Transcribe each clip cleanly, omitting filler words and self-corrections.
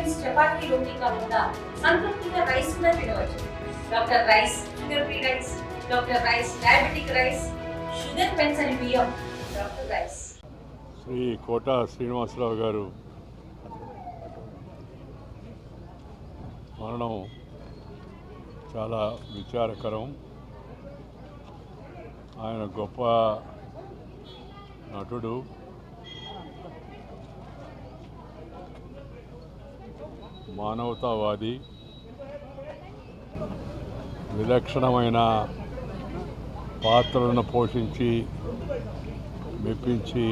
Meals chapati రోటీ కాకుండా సంతృప్తిగా rice కూడా తినవచ్చు. Doctor rice, sugar free rice, doctor rice, diabetic rice, sugar పెంచని బియ్యం, డాక్టర్ రైస్. శ్రీ కోట శ్రీనివాసరావు గారు మరణం చాలా విచారకరం. ఆయన గొప్ప నటుడు. మానవతావాది. విలక్షణమైన పాత్రలను పోషించి మెప్పించి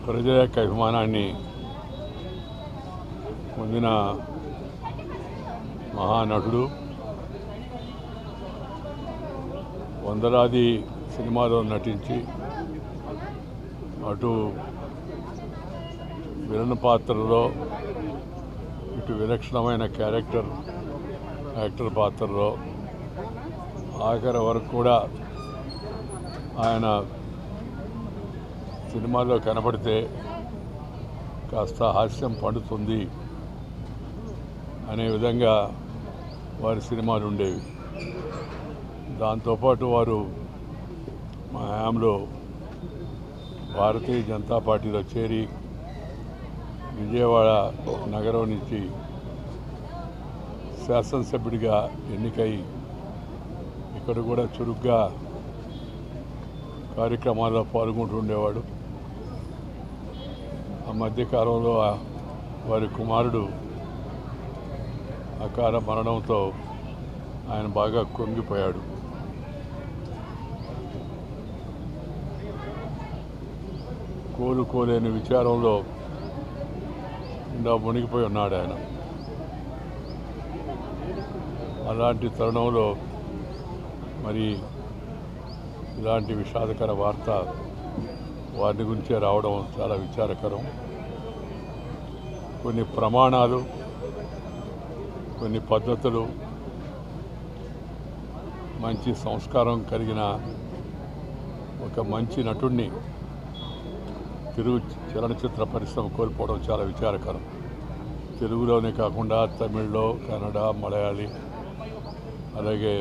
ప్రజల యొక్క అభిమానాన్ని పొందిన మహానటుడు. వందలాది సినిమాలో నటించి అటు విలన్ పాత్రలో ఇటు విలక్షణమైన యాక్టర్ పాత్రలో ఆఖరి వరకు కూడా ఆయన సినిమాలో కనబడితే కాస్త హాస్యం పండుతుంది అనే విధంగా వారి సినిమాలు ఉండేవి. దాంతోపాటు వారు మా హయాంలో భారతీయ జనతా పార్టీలో చేరి విజయవాడ నగరం నుంచి శాసనసభ్యుడిగా ఎన్నికై ఇక్కడ కూడా చురుగ్గా కార్యక్రమాల్లో పాల్గొంటూ ఉండేవాడు. ఆ మధ్యకాలంలో వారి కుమారుడు అకాల మరణంతో ఆయన బాగా కుంగిపోయాడు. కోలుకోలేని విచారంలో మునిగిపోయి ఉన్నాడు ఆయన. అలాంటి తరుణంలో మరి ఇలాంటి విషాదకర వార్త వారి గురించే రావడం చాలా విచారకరం. కొన్ని ప్రమాణాలు, కొన్ని పద్ధతులు, మంచి సంస్కారం కలిగిన ఒక మంచి నటుడిని తెలుగు చలనచిత్ర పరిశ్రమ కోల్పోవడం చాలా విచారకరం. తెలుగులోనే కాకుండా తమిళ్లో, కన్నడ, మలయాళీ, అలాగే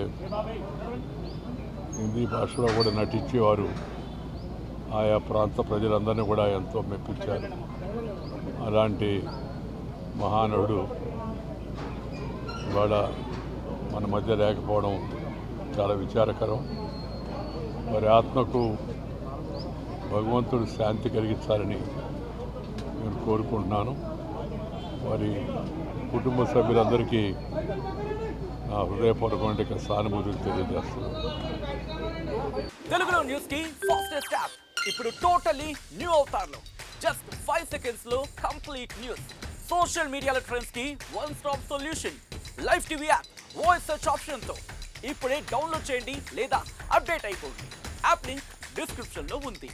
హిందీ భాషలో కూడా నటించేవారు ఆయా ప్రాంత ప్రజలందరినీ కూడా ఎంతో మెప్పించారు. అలాంటి మహానటుడు ఇవాళ మన మధ్య లేకపోవడం చాలా విచారకరం. వారి ఆత్మకు భగవంతుడు శాంతి కలిగించాలని నేను కోరుకుంటున్నాను. వారి కుటుంబ సభ్యులందరికీ నా హృదయపూర్వకమైన సానుభూతులు తెలియజేస్తున్నాను. తెలుగులో న్యూస్ కి ఫాస్టెస్ట్ యాప్ ఇప్పుడు టోటల్లీ న్యూ అవతార్లో జస్ట్ 5 seconds లో కంప్లీట్ న్యూస్. సోషల్ మీడియాలో ట్రెండ్స్ కి one stop solution. Live TV app voice search option తో ఇప్పుడే డౌన్లోడ్ చేయండి లేదా అప్డేట్ అయిపోండి. యాప్ లింక్ డిస్క్రిప్షన్ లో ఉంది.